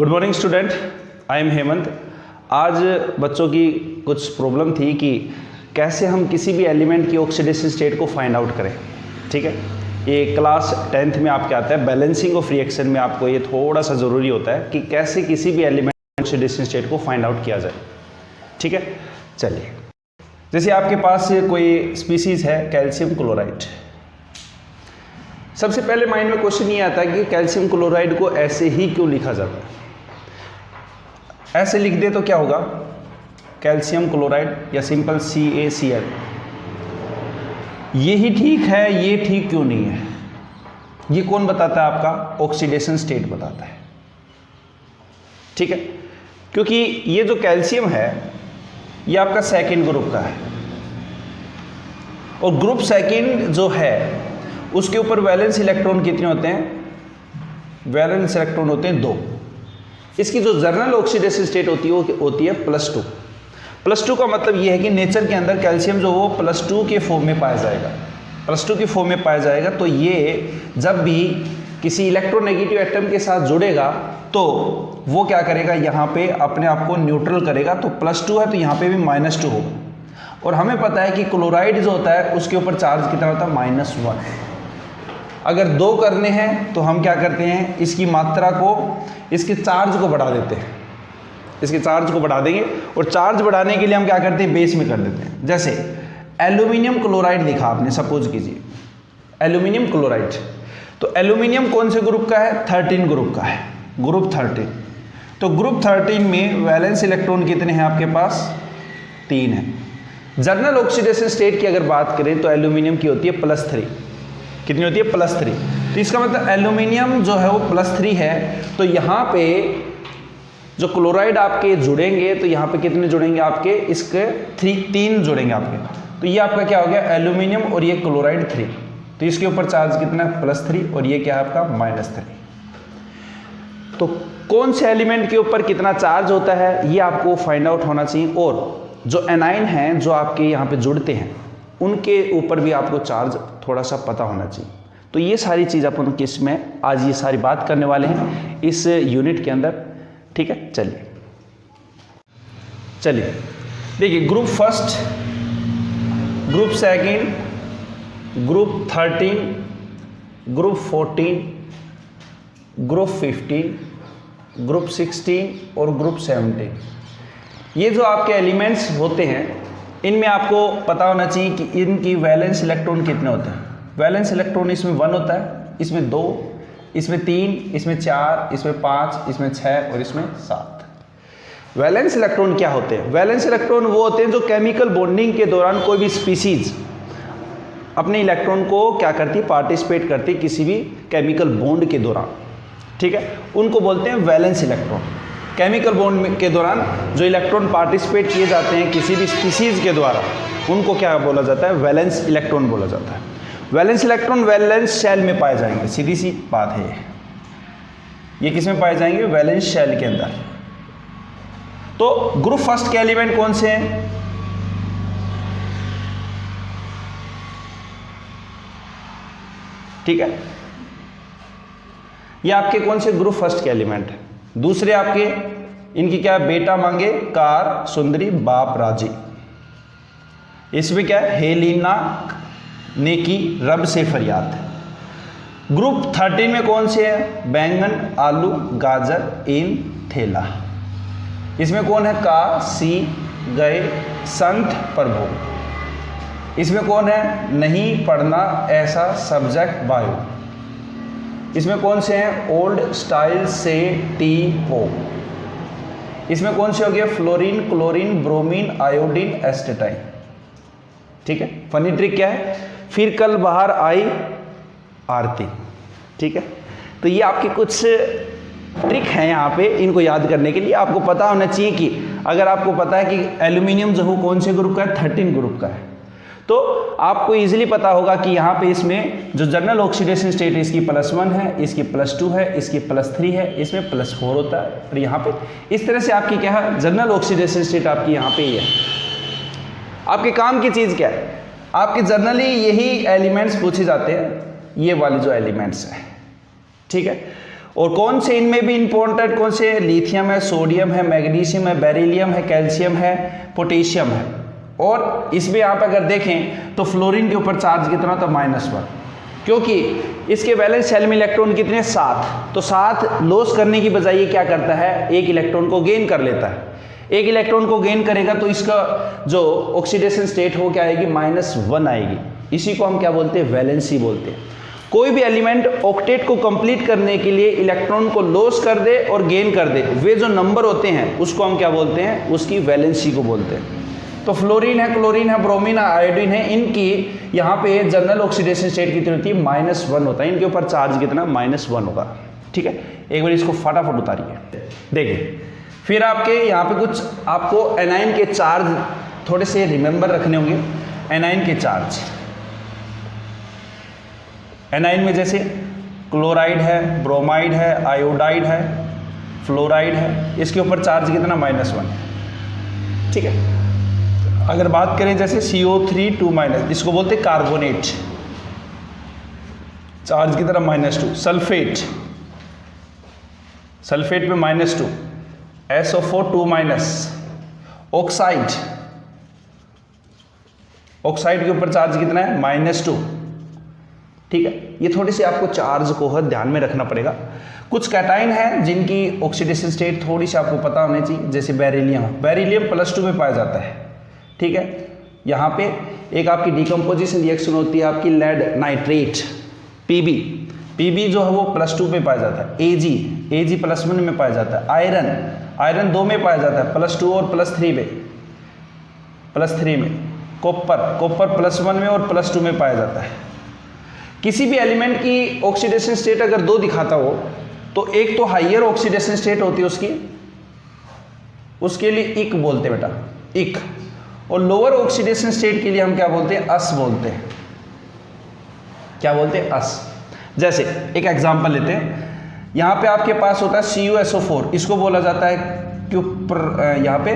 Good morning student, I am Hemant. आज बच्चों की कुछ प्रॉब्लम थी कि कैसे हम किसी भी एलिमेंट की ऑक्सीडेशन स्टेट को फाइंड आउट करें। ठीक है, ये क्लास 10th में आपके आता है बैलेंसिंग ऑफ रिएक्शन में, आपको ये थोड़ा सा ज़रूरी होता है कि कैसे किसी भी एलिमेंट की ऑक्सीडेशन स्टेट को फाइंड आउट किया जाए। ठीक है, चलिए, जैसे आपके पास कोई स्पीसीज है कैल्शियम क्लोराइड। सबसे पहले माइंड में क्वेश्चन ये आता है कि कैल्शियम क्लोराइड को ऐसे ही क्यों लिखा जाता है। ऐसे लिख दे तो क्या होगा, कैल्शियम क्लोराइड या सिंपल CaCl। ये ही ठीक है, ये ठीक क्यों नहीं है, ये कौन बताता है? आपका ऑक्सीडेशन स्टेट बताता है। ठीक है, क्योंकि ये जो कैल्शियम है ये आपका सेकंड ग्रुप का है, और ग्रुप सेकंड जो है उसके ऊपर वैलेंस इलेक्ट्रॉन कितने होते हैं? वैलेंस इलेक्ट्रॉन होते हैं 2। इसकी जो जनरल ऑक्सीडेशन स्टेट होती है वो होती है +2। +2 का मतलब ये है कि नेचर के अंदर कैल्शियम जो वो +2 के फॉर्म में पाया जाएगा, +2 के फॉर्म में पाया जाएगा। तो ये जब भी किसी इलेक्ट्रोनेगेटिव एटम के साथ जुड़ेगा तो वो क्या करेगा, यहाँ पे अपने आप को न्यूट्रल करेगा। तो +2 है तो यहाँ पे भी -2 होगा। और हमें पता है कि क्लोराइड जो होता है उसके ऊपर चार्ज कितना होता है? -1। अगर 2 करने हैं तो हम क्या करते हैं, इसकी मात्रा को, इसके चार्ज को बढ़ा देते हैं, इसके चार्ज को बढ़ा देंगे। और चार्ज बढ़ाने के लिए हम क्या करते हैं, बेस में कर देते हैं। जैसे एल्यूमिनियम क्लोराइड लिखा आपने, सपोज कीजिए एल्यूमिनियम क्लोराइड, तो एल्यूमिनियम कौन से ग्रुप का है? 13 ग्रुप का है, ग्रुप 13। तो ग्रुप 13 में वैलेंस इलेक्ट्रॉन कितने हैं आपके पास? 3 है। जनरल ऑक्सीडेशन स्टेट की अगर बात करें तो एल्यूमिनियम की होती है +3। कितनी होती है? +3। तो इसका मतलब एल्यूमिनियम जो है वो +3 है। तो यहाँ पे जो क्लोराइड आपके जुड़ेंगे तो यहाँ पे कितने जुड़ेंगे आपके? इसके 3 जुड़ेंगे आपके। तो ये आपका क्या हो गया? एल्यूमिनियम और ये क्लोराइड 3। तो इसके ऊपर चार्ज कितना है? +3, और ये क्या है आपका? -3। तो कौन से एलिमेंट के ऊपर कितना चार्ज होता है ये आपको फाइंड आउट होना चाहिए। और जो एनाइन हैं जो आपके यहाँ पे जुड़ते हैं उनके ऊपर भी आपको चार्ज थोड़ा सा पता होना चाहिए। तो ये सारी चीज़ अपन किस में आज ये सारी बात करने वाले हैं इस यूनिट के अंदर। ठीक है, चलिए देखिए, group first, group second, group 13, group 14, group 15, group 16 और ग्रुप 17। ये जो आपके एलिमेंट्स होते हैं इनमें आपको पता होना चाहिए कि इनकी वैलेंस इलेक्ट्रॉन कितने होते हैं। वैलेंस इलेक्ट्रॉन इसमें 1 होता है, इसमें 2, इसमें 3, इसमें 4, इसमें 5, इसमें 6 और इसमें 7। वैलेंस इलेक्ट्रॉन क्या होते हैं? वैलेंस इलेक्ट्रॉन वो होते हैं जो केमिकल बॉन्डिंग के दौरान कोई भी स्पीसीज अपने इलेक्ट्रॉन को क्या करती है? पार्टिसिपेट करती है किसी भी केमिकल बॉन्ड के दौरान। ठीक है, उनको बोलते हैं वैलेंस इलेक्ट्रॉन। केमिकल बॉन्ड के दौरान जो इलेक्ट्रॉन पार्टिसिपेट किए जाते हैं किसी भी स्पीसीज के द्वारा उनको क्या बोला जाता है? वैलेंस इलेक्ट्रॉन बोला जाता है। वैलेंस इलेक्ट्रॉन वैलेंस शेल में पाए जाएंगे, सीधी सी बात है। ये किस में पाए जाएंगे? वैलेंस शेल के अंदर। तो ग्रुप फर्स्ट के एलिमेंट कौन से हैं? ठीक है, ये आपके कौन से ग्रुप फर्स्ट के एलिमेंट हैं? दूसरे आपके इनकी क्या है? बेटा मांगे कार सुंदरी बाप राजी। इसमें क्या है? हेलिना नेकी रब से फरियाद। ग्रुप 13 में कौन से हैं? बैंगन आलू गाजर इन थेला। इसमें कौन है? का सी गए संत प्रभु। इसमें कौन है? नहीं पढ़ना ऐसा सब्जेक्ट बायो। इसमें कौन से हैं? ओल्ड स्टाइल से टी पो। इसमें कौन से हो गए? Fluorine chlorine bromine iodine astatine. ठीक है, फनी ट्रिक क्या है? फिर कल बाहर आई आरती। ठीक है, तो ये आपके कुछ ट्रिक हैं यहाँ पे, इनको याद करने के लिए आपको पता होना चाहिए कि अगर आपको पता है कि एल्यूमिनियम जो कौन से ग्रुप का है? 13 ग्रुप का है, तो आपको इजीली पता होगा कि यहाँ पे इसमें जो जनरल ऑक्सीडेशन स्टेट है इसकी +1 है, इसकी +2 है, इसकी +3 है, इसमें +4 होता है। और यहाँ पे इस तरह से आपकी क्या है? जनरल ऑक्सीडेशन स्टेट आपकी यहाँ पे ही है। आपके काम की चीज़ क्या है? आपके जनरली यही एलिमेंट्स पूछे जाते हैं, ये वाले जो एलिमेंट्स हैं। ठीक है, और कौन से इनमें भी इंपॉर्टेंट कौन से, लिथियम है, सोडियम है, मैग्नीशियम है, बेरिलियम है, कैल्शियम है, पोटेशियम है। और इसमें आप अगर देखें तो फ्लोरीन के ऊपर चार्ज कितना था, -1, क्योंकि इसके वैलेंस शेल में इलेक्ट्रॉन कितने, 7। तो 7 लॉस करने की बजाय ये क्या करता है, एक इलेक्ट्रॉन को गेन कर लेता है। एक इलेक्ट्रॉन को गेन करेगा तो इसका जो ऑक्सीडेशन स्टेट हो क्या आएगी, -1 आएगी। इसी को हम क्या बोलते हैं, वैलेंसी बोलते हैं। कोई भी एलिमेंट ऑक्टेट को कंप्लीट करने के लिए इलेक्ट्रॉन को लॉस कर दे और गेन कर दे, वे जो नंबर होते हैं उसको हम क्या बोलते हैं, उसकी वैलेंसी को बोलते हैं। तो फ्लोरीन है, क्लोरीन है, ब्रोमीन है, आयोडीन है, इनकी यहाँ पे जनरल ऑक्सीडेशन स्टेट कितनी होती है, -1 होता है। इनके ऊपर चार्ज कितना, -1 होगा। ठीक है, एक बार इसको फटाफट उतारिए। देखिए फिर आपके यहाँ पे कुछ आपको एनाइन के चार्ज थोड़े से रिमेंबर रखने होंगे। एनाइन के चार्ज, एनाइन में जैसे क्लोराइड है, ब्रोमाइड है, आयोडाइड है, फ्लोराइड है, इसके ऊपर चार्ज कितना, -1 है। ठीक है, अगर बात करें जैसे CO3 2-, इसको बोलते हैं कार्बोनेट, चार्ज की तरह -2। सल्फेट, सल्फेट पे -2, SO4 2-। ऑक्साइड, ऑक्साइड के ऊपर चार्ज कितना है, -2। ठीक है, ये थोड़ी सी आपको चार्ज को ध्यान में रखना पड़ेगा। कुछ कैटाइन है जिनकी ऑक्सीडेशन स्टेट थोड़ी सी आपको पता होनी चाहिए, जैसे बेरिलियम, बेरिलियम +2 में पाया जाता है। ठीक है, यहाँ पे एक आपकी डिकम्पोजिशन रिएक्शन होती है आपकी लेड नाइट्रेट, PB, PB जो है वो +2 पे पाया जाता है। AG, AG +1 में पाया जाता है। आयरन, आयरन 2 में पाया जाता है, +2 और +3 में, +3 में। कॉपर, कॉपर +1 में और +2 में पाया जाता है। किसी भी एलिमेंट की ऑक्सीडेशन स्टेट अगर 2 दिखाता हो तो एक तो हाइयर ऑक्सीडेशन स्टेट होती है उसकी, उसके लिए इक बोलते हैं बेटा, इक। और लोअर ऑक्सीडेशन स्टेट के लिए हम क्या बोलते हैं, अस बोलते हैं। क्या बोलते हैं, अस। जैसे एक एग्जांपल लेते हैं, यहाँ पे आपके पास होता है CuSO4, इसको बोला जाता है यहाँ पे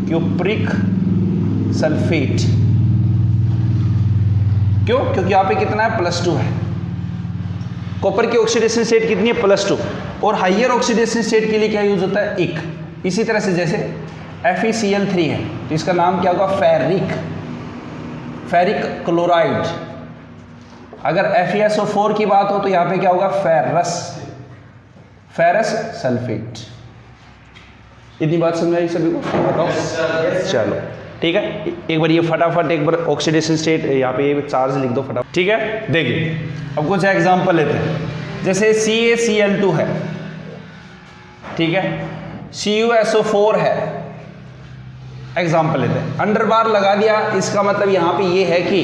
क्यूप्रिक सल्फेट। क्यों, क्योंकि यहाँ पे कितना है, +2 है। कॉपर की ऑक्सीडेशन स्टेट कितनी है, +2। और हाइयर ऑक्सीडेशन स्टेट के लिए क्या यूज होता है, इक। इसी तरह से जैसे FeCl3 है तो इसका नाम क्या होगा, फेरिक, फेरिक क्लोराइड। अगर FeSO4 की बात हो तो यहाँ पे क्या होगा, फेरस, फेरस सल्फेट। इतनी बात समझ आई सभी को, बताओ। चलो ठीक है, एक बार ये फटाफट एक बार ऑक्सीडेशन स्टेट यहाँ पे ये चार्ज लिख दो फटाफट। ठीक है, देखिए अब कुछ एग्जांपल लेते हैं। जैसे CaCl2 है, ठीक है, CuSO4 है, एग्जांपल लेते हैं। अंडर बार लगा दिया, इसका मतलब यहाँ पे ये है कि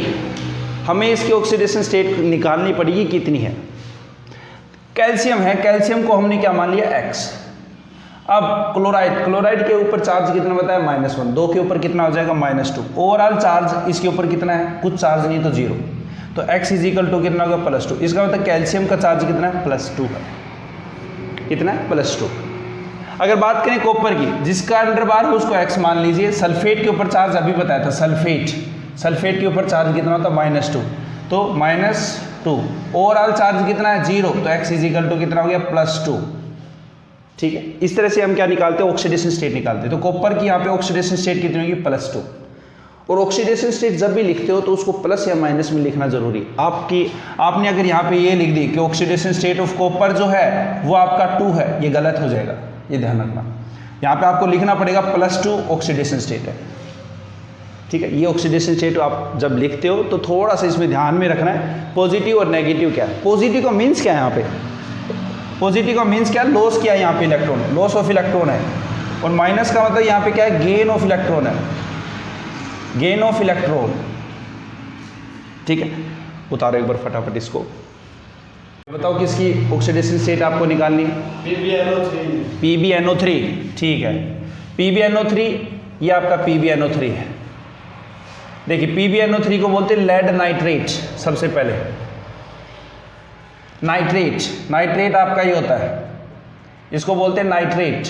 हमें इसकी ऑक्सीडेशन स्टेट निकालनी पड़ेगी कितनी है। कैल्शियम है, कैल्शियम को हमने क्या मान लिया, X। अब क्लोराइड, क्लोराइड के ऊपर चार्ज कितना बताया, -1। 2 के ऊपर कितना हो जाएगा, -2। ओवरऑल चार्ज इसके ऊपर कितना है, कुछ चार्ज नहीं तो 0। तो X = कितना होगा, +2। इसका मतलब कैल्शियम का चार्ज कितना है, +2 है। कितना है, +2। अगर बात करें कॉपर की, जिसका अंडर बार है उसको X मान लीजिए। सल्फेट के ऊपर चार्ज अभी बताया था, सल्फेट, सल्फेट के ऊपर चार्ज कितना होता है, -2। तो -2। ओवरऑल चार्ज कितना है, 0। तो X = कितना हो गया, +2। ठीक है, इस तरह से हम क्या निकालते हैं, ऑक्सीडेशन स्टेट निकालते हैं। तो कॉपर की यहाँ पे ऑक्सीडेशन स्टेट कितनी होगी, +2। और ऑक्सीडेशन स्टेट जब भी लिखते हो तो उसको प्लस या माइनस में लिखना जरूरी। आपने अगर यहाँ पे ये लिख दी कि ऑक्सीडेशन स्टेट ऑफ कॉपर जो है वो आपका 2 है, ये गलत हो जाएगा, ये ध्यान रखना। यहाँ पे आपको लिखना पड़ेगा +2 ऑक्सीडेशन स्टेट है। ठीक है, ये ऑक्सीडेशन स्टेट आप जब लिखते हो तो थोड़ा सा इसमें ध्यान में रखना है पॉजिटिव और नेगेटिव क्या है। पॉजिटिव का मीन्स क्या है, यहाँ पे पॉजिटिव का मीन्स क्या है, लॉस किया है यहाँ पे इलेक्ट्रॉन, लॉस ऑफ इलेक्ट्रॉन है। और माइनस का मतलब यहाँ पे क्या है, गेन ऑफ इलेक्ट्रॉन है, गेन ऑफ इलेक्ट्रॉन। ठीक है, उतारो एक बार फटाफट इसको। बताओ किसकी ऑक्सीडेशन स्टेट आपको निकालनी है, PbNO3। ठीक है, PbNO3 ये आपका PbNO3 है। देखिए PbNO3 को बोलते हैं लेड नाइट्रेट। सबसे पहले नाइट्रेट, नाइट्रेट आपका ये होता है, इसको बोलते हैं नाइट्रेट,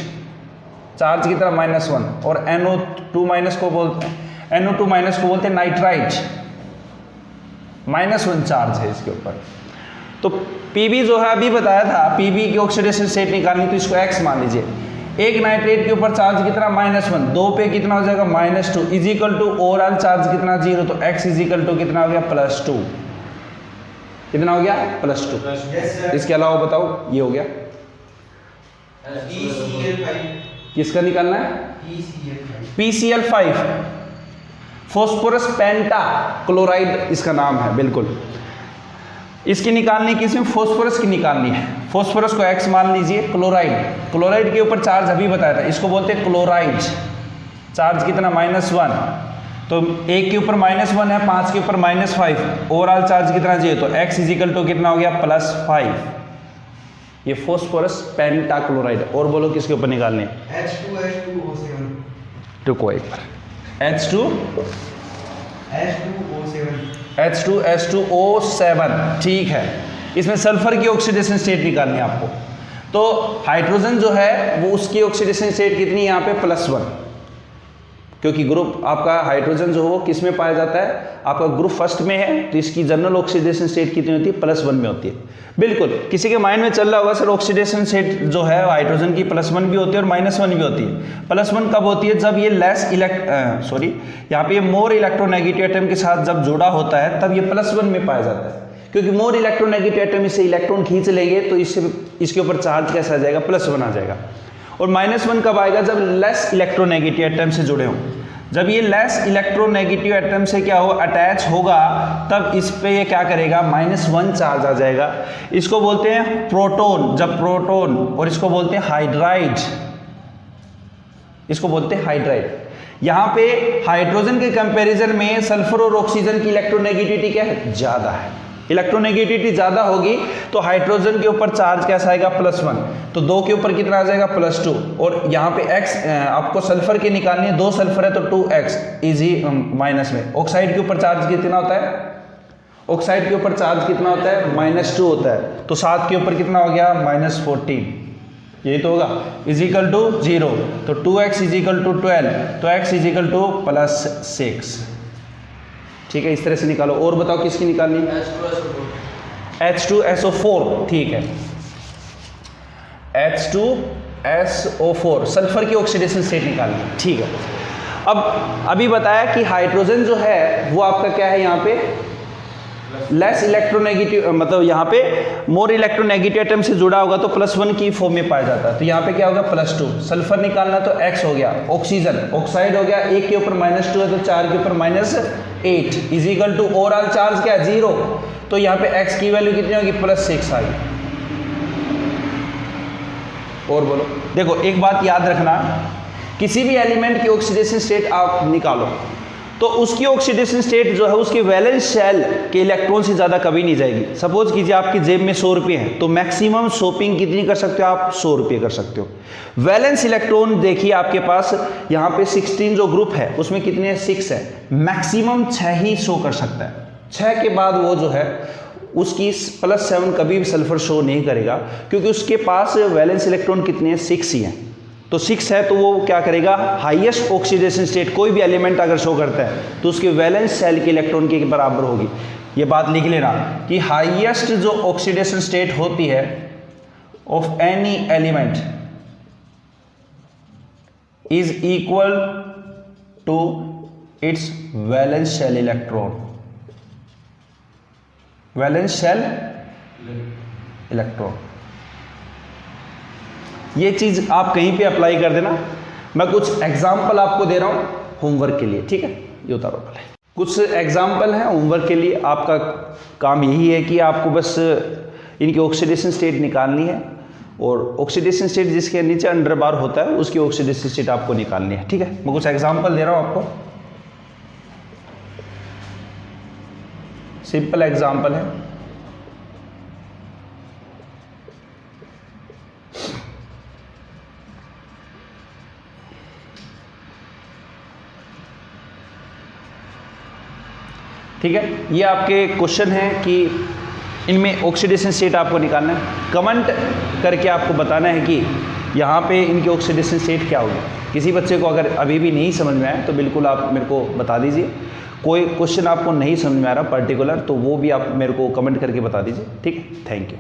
चार्ज की तरह -1। और NO2- को बोलते हैं, NO2- को बोलते हैं नाइट्राइट, -1 चार्ज है इसके ऊपर। तो Pb जो है अभी बताया था, Pb की ऑक्सीडेशन स्टेट निकालनी, तो इसको x मान लीजिए। एक नाइट्रेट के ऊपर चार्ज कितना -1, 2 पे कितना हो जाएगा -2 is equal to overall charge कितना 0, तो x इज इक्वल टू कितना हो गया +2, कितना हो गया +2। इसके अलावा बताओ, ये हो गया किसका निकालना है, PCl5 फॉस्फोरस पेंटा क्लोराइड इसका नाम है, बिल्कुल। इसकी निकालनी किसमें, फॉस्फोरस की निकालनी है। फॉस्फोरस को x मान लीजिए, क्लोराइड के ऊपर चार्ज अभी बताया था, इसको बोलते हैं क्लोराइड। चार्ज कितना -1, तो 1 के ऊपर -1 है, 5 के ऊपर -5, ओवरऑल चार्ज कितना चाहिए, तो x इज इक्वल टू कितना हो गया +5। ये फॉस्फोरस पेंटा क्लोराइड। और बोलो किसके ऊपर निकालने, H2SO7। रुको एक बार, H2SO7 ठीक है। इसमें सल्फर की ऑक्सीडेशन स्टेट निकालनी है आपको। तो हाइड्रोजन जो है वो उसकी ऑक्सीडेशन स्टेट कितनी है यहाँ पे +1, क्योंकि ग्रुप आपका हाइड्रोजन जो हो किस में पाया जाता है, आपका ग्रुप फर्स्ट में है, तो इसकी जनरल ऑक्सीडेशन स्टेट कितनी होती है, +1 में होती है। बिल्कुल, किसी के माइंड में चल रहा होगा सर ऑक्सीडेशन स्टेट जो है हाइड्रोजन की +1 भी होती है और -1 भी होती है। +1 कब होती है, जब ये यहाँ पे मोर इलेक्ट्रोनेगेटिव एटम के साथ जब जुड़ा होता है तब ये +1 में पाया जाता है, क्योंकि मोर इलेक्ट्रोनेगेटिव एटम इससे इलेक्ट्रॉन खींच लेंगे तो इससे इसके ऊपर चार्ज कैसा आ जाएगा, +1 आ जाएगा। और -1 कब आएगा, जब लेस इलेक्ट्रोनेगेटिव एटम से जुड़े हों। जब ये लेस इलेक्ट्रोनेगेटिव एटम से क्या हो अटैच होगा, तब इस पे ये क्या करेगा, -1 चार्ज आ जाएगा। इसको बोलते हैं प्रोटॉन, जब प्रोटॉन, और इसको बोलते हैं हाइड्राइड, इसको बोलते हैं हाइड्राइड। यहाँ पे हाइड्रोजन के कंपैरिजन में सल्फर और ऑक्सीजन की इलेक्ट्रोनेगेटिविटी क्या है, ज़्यादा है। इलेक्ट्रोनेगेटिविटी ज़्यादा होगी तो हाइड्रोजन के ऊपर चार्ज कैसा आएगा, +1, तो 2 के ऊपर कितना आ जाएगा, +2। और यहाँ पे x आपको सल्फर की निकालनी है, 2 सल्फर है तो 2x इजी माइनस में। ऑक्साइड के ऊपर चार्ज कितना होता है, ऑक्साइड के ऊपर चार्ज कितना होता है, -2 होता है, तो 7 के ऊपर कितना हो गया, -14, यही तो होगा, इज इक्वल टू 0, तो 2x इज इक्वल टू 12, तो x इज इक्वल टू +6। ठीक है, इस तरह से निकालो। और बताओ किसकी निकालनी, H2SO4 ठीक है, H2SO4 सल्फर की ऑक्सीडेशन स्टेट निकालनी है, ठीक है। अब अभी बताया कि हाइड्रोजन जो है वो आपका क्या है, यहाँ पे लेस इलेक्ट्रोनेगेटिव, मतलब यहाँ पे मोर इलेक्ट्रोनेगेटिव एटम से जुड़ा होगा तो +1 की फॉर्म में पाया जाता है, तो यहाँ पे क्या होगा, +2। सल्फर निकालना तो x हो गया, ऑक्सीजन ऑक्साइड हो गया, 1 के ऊपर -2 है तो 4 के ऊपर -8 is equal to overall charge क्या, 0, तो यहाँ पे x की वैल्यू कितनी होगी, +6 आई। और बोलो, देखो एक बात याद रखना, किसी भी एलिमेंट की ऑक्सीडेशन स्टेट आप निकालो तो उसकी ऑक्सीडेशन स्टेट जो है उसके वैलेंस शेल के इलेक्ट्रॉन से ज़्यादा कभी नहीं जाएगी। सपोज कीजिए आपकी जेब में 100 रुपये हैं, तो मैक्सिमम शॉपिंग कितनी कर सकते हो आप, 100 रुपये कर सकते हो। वैलेंस इलेक्ट्रॉन देखिए आपके पास यहाँ पे 16 जो ग्रुप है उसमें कितने हैं, 6 है, मैक्सिमम 6 ही शो कर सकता है। 6 के बाद वो जो है उसकी +7 कभी भी सल्फर शो नहीं करेगा, क्योंकि उसके पास वैलेंस इलेक्ट्रॉन कितने हैं, 6 ही हैं। तो 6 है तो वो क्या करेगा, हाईएस्ट ऑक्सीडेशन स्टेट कोई भी एलिमेंट अगर शो करता है तो उसके वैलेंस शेल के इलेक्ट्रॉन के बराबर होगी। ये बात लिख लेना कि हाईएस्ट जो ऑक्सीडेशन स्टेट होती है of any element is equal to its valence shell electron, valence shell electron. ये चीज़ आप कहीं पे अप्लाई कर देना। मैं कुछ एग्जाम्पल आपको दे रहा हूँ होमवर्क के लिए, ठीक है, ये उतारो पहले। कुछ एग्जाम्पल हैं होमवर्क के लिए, आपका काम यही है कि आपको बस इनकी ऑक्सीडेशन स्टेट निकालनी है, और ऑक्सीडेशन स्टेट जिसके नीचे अंडर बार होता है उसकी ऑक्सीडेशन स्टेट आपको निकालनी है, ठीक है। मैं कुछ एग्जाम्पल दे रहा हूँ आपको, सिंपल एग्जाम्पल है। ठीक है, ये आपके क्वेश्चन है कि इनमें ऑक्सीडेशन स्टेट आपको निकालना है। कमेंट करके आपको बताना है कि यहाँ पे इनकी ऑक्सीडेशन स्टेट क्या होगी। किसी बच्चे को अगर अभी भी नहीं समझ में आए तो बिल्कुल आप मेरे को बता दीजिए। कोई क्वेश्चन आपको नहीं समझ में आ रहा पर्टिकुलर, तो वो भी आप मेरे को कमेंट करके बता दीजिए। ठीक, थैंक यू।